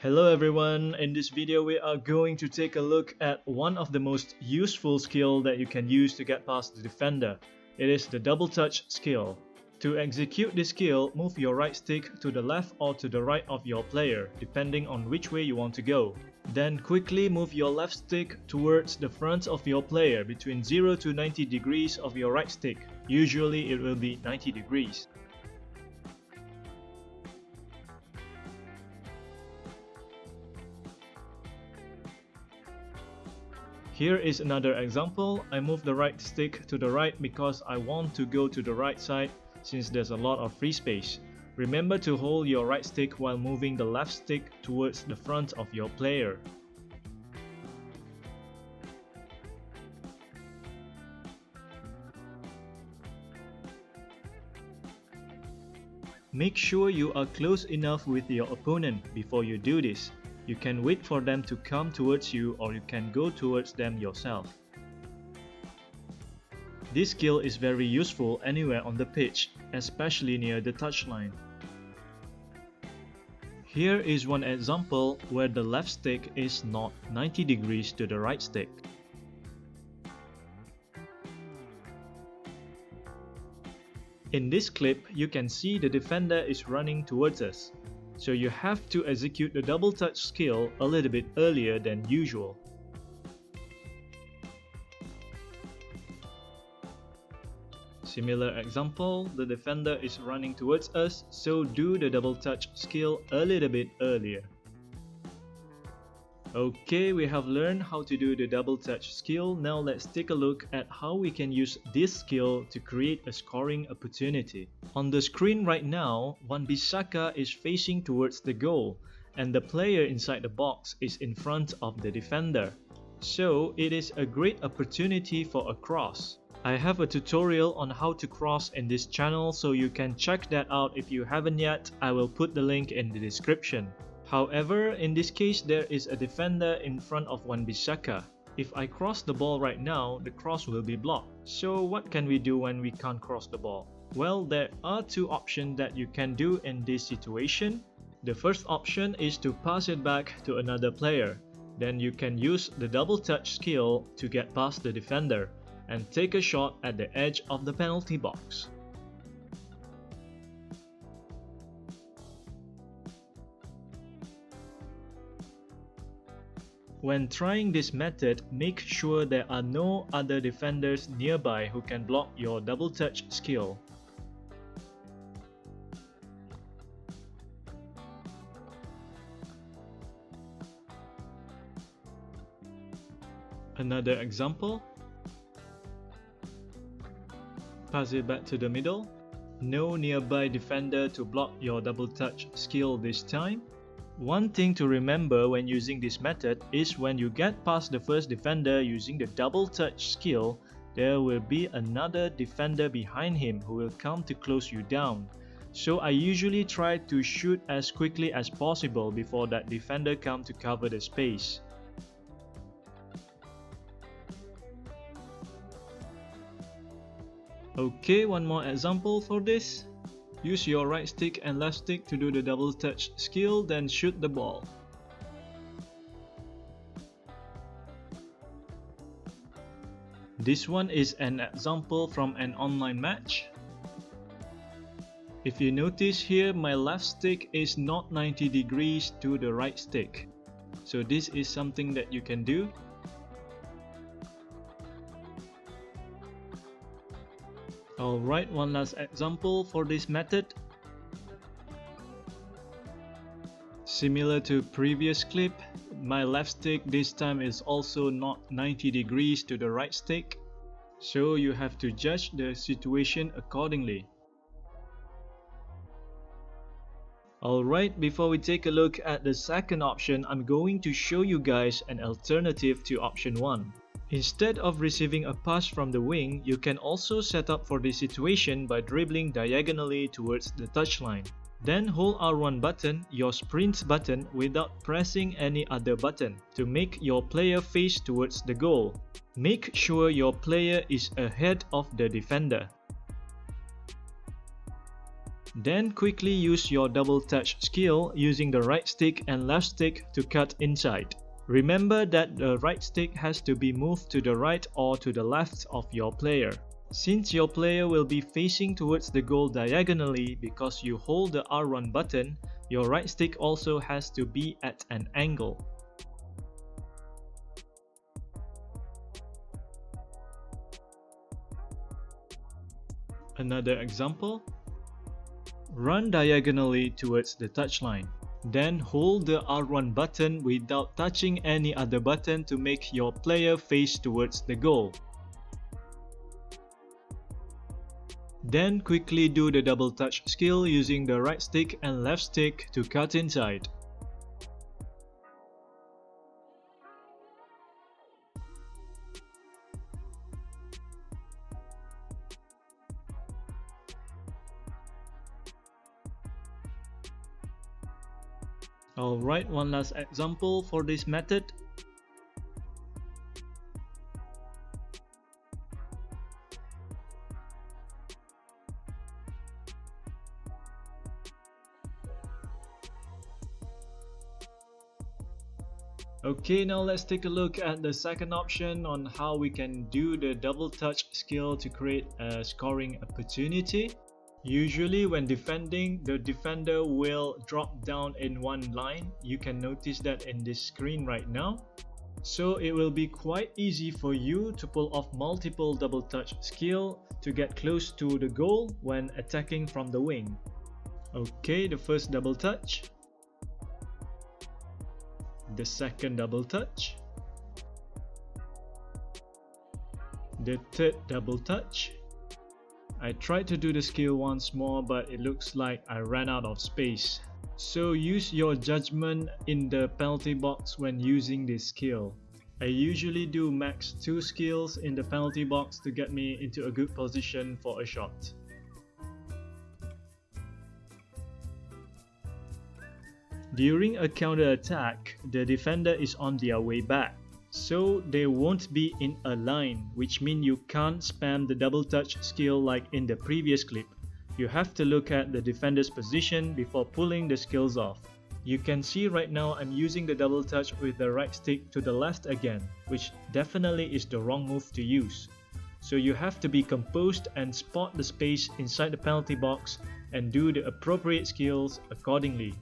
Hello everyone, in this video we are going to take a look at one of the most useful skill that you can use to get past the defender. It is the double touch skill. To execute this skill, move your right stick to the left or to the right of your player, depending on which way you want to go. Then quickly move your left stick towards the front of your player between 0 to 90 degrees of your right stick. Usually it will be 90 degrees. Here is another example. I move the right stick to the right because I want to go to the right side since there's a lot of free space. Remember to hold your right stick while moving the left stick towards the front of your player. Make sure you are close enough with your opponent before you do this. You can wait for them to come towards you or you can go towards them yourself. This skill is very useful anywhere on the pitch, especially near the touchline. Here is one example where the left stick is not 90 degrees to the right stick. In this clip, you can see the defender is running towards us. So you have to execute the double touch skill a little bit earlier than usual. Similar example, the defender is running towards us, so do the double touch skill a little bit earlier. Okay, we have learned how to do the double touch skill. Now let's take a look at how we can use this skill to create a scoring opportunity. On the screen right now, Wan-Bissaka is facing towards the goal and the player inside the box is in front of the defender. So it is a great opportunity for a cross. I have a tutorial on how to cross in this channel, so you can check that out if you haven't yet. I will put the link in the description. However, in this case there is a defender in front of Wan-Bissaka. If I cross the ball right now, the cross will be blocked. So what can we do when we can't cross the ball? Well, there are two options that you can do in this situation. The first option is to pass it back to another player. Then you can use the double touch skill to get past the defender and take a shot at the edge of the penalty box. When trying this method, make sure there are no other defenders nearby who can block your double touch skill. Another example. Pass it back to the middle. No nearby defender to block your double touch skill this time. One thing to remember when using this method is when you get past the first defender using the double touch skill, there will be another defender behind him who will come to close you down. So I usually try to shoot as quickly as possible before that defender comes to cover the space. Okay, one more example for this. Use your right stick and left stick to do the double touch skill, then shoot the ball. This one is an example from an online match. If you notice here, my left stick is not 90 degrees to the right stick. So this is something that you can do. Alright, one last example for this method. Similar to previous clip, my left stick this time is also not 90 degrees to the right stick. So you have to judge the situation accordingly. Alright, before we take a look at the second option, I'm going to show you guys an alternative to option 1. Instead of receiving a pass from the wing, you can also set up for this situation by dribbling diagonally towards the touchline. Then hold R1 button, your sprint button, without pressing any other button to make your player face towards the goal. Make sure your player is ahead of the defender. Then quickly use your double touch skill using the right stick and left stick to cut inside. Remember that the right stick has to be moved to the right or to the left of your player. Since your player will be facing towards the goal diagonally because you hold the R1 button, your right stick also has to be at an angle. Another example. Run diagonally towards the touchline. Then hold the R1 button without touching any other button to make your player face towards the goal. Then quickly do the double touch skill using the right stick and left stick to cut inside. Alright, one last example for this method. Okay, now let's take a look at the second option on how we can do the double touch skill to create a scoring opportunity. Usually when defending, the defender will drop down in one line. You can notice that in this screen right now. So it will be quite easy for you to pull off multiple double touch skill to get close to the goal when attacking from the wing. Okay, the first double touch. The second double touch. The third double touch. I tried to do the skill once more, but it looks like I ran out of space. So use your judgment in the penalty box when using this skill. I usually do max 2 skills in the penalty box to get me into a good position for a shot. During a counter attack, the defender is on their way back. So they won't be in a line, which means you can't spam the double touch skill like in the previous clip. You have to look at the defender's position before pulling the skills off. You can see right now I'm using the double touch with the right stick to the left again, which definitely is the wrong move to use. So you have to be composed and spot the space inside the penalty box and do the appropriate skills accordingly.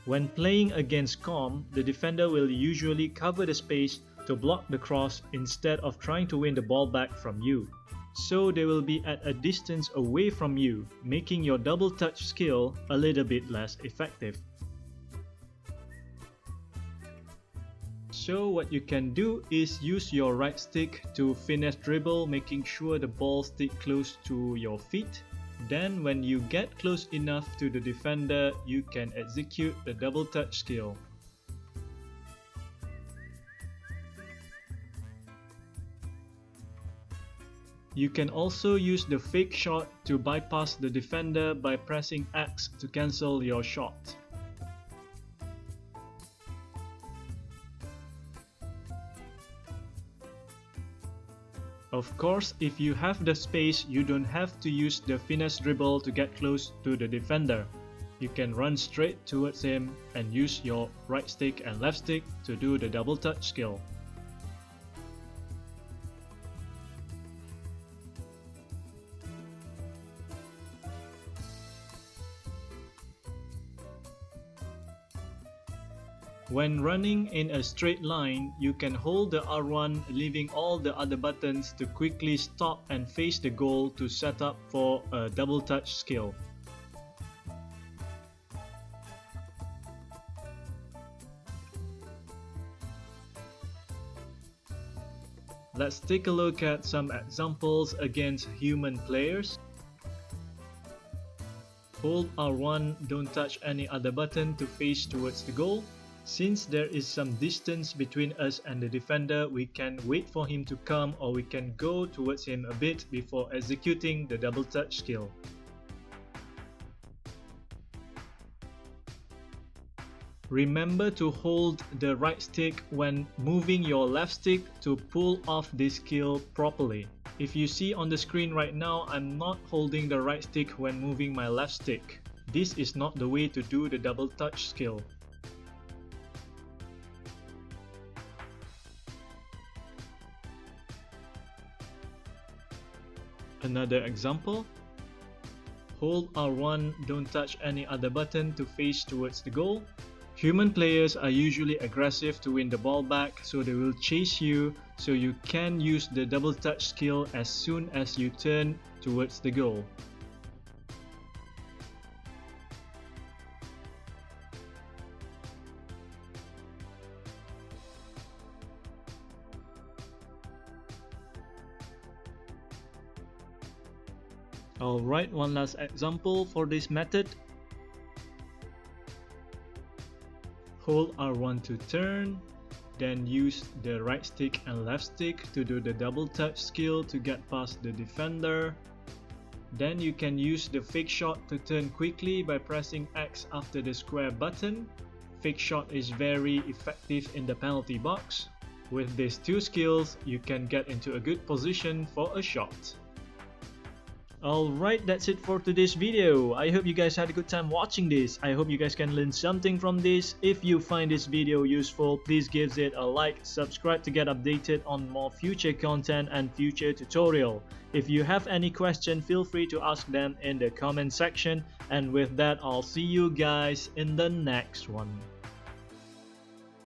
When playing against COM, the defender will usually cover the space to block the cross instead of trying to win the ball back from you. So they will be at a distance away from you, making your double touch skill a little bit less effective. So what you can do is use your right stick to finesse dribble, making sure the ball sticks close to your feet. Then when you get close enough to the defender, you can execute the double touch skill. You can also use the fake shot to bypass the defender by pressing X to cancel your shot. Of course, if you have the space, you don't have to use the finesse dribble to get close to the defender. You can run straight towards him and use your right stick and left stick to do the double touch skill. When running in a straight line, you can hold the R1, leaving all the other buttons to quickly stop and face the goal to set up for a double touch skill. Let's take a look at some examples against human players. Hold R1, don't touch any other button to face towards the goal. Since there is some distance between us and the defender, we can wait for him to come or we can go towards him a bit before executing the double touch skill. Remember to hold the right stick when moving your left stick to pull off this skill properly. If you see on the screen right now, I'm not holding the right stick when moving my left stick. This is not the way to do the double touch skill. Another example. Hold R1, don't touch any other button to face towards the goal. Human players are usually aggressive to win the ball back, so they will chase you, so you can use the double touch skill as soon as you turn towards the goal. Alright, one last example for this method. Hold R1 to turn, then use the right stick and left stick to do the double touch skill to get past the defender. Then you can use the fake shot to turn quickly by pressing X after the square button. Fake shot is very effective in the penalty box. With these two skills, you can get into a good position for a shot. Alright, that's it for today's video. I hope you guys had a good time watching this. I hope you guys can learn something from this. If you find this video useful, please give it a like, subscribe to get updated on more future content and future tutorial. If you have any question, feel free to ask them in the comment section. And with that, I'll see you guys in the next one.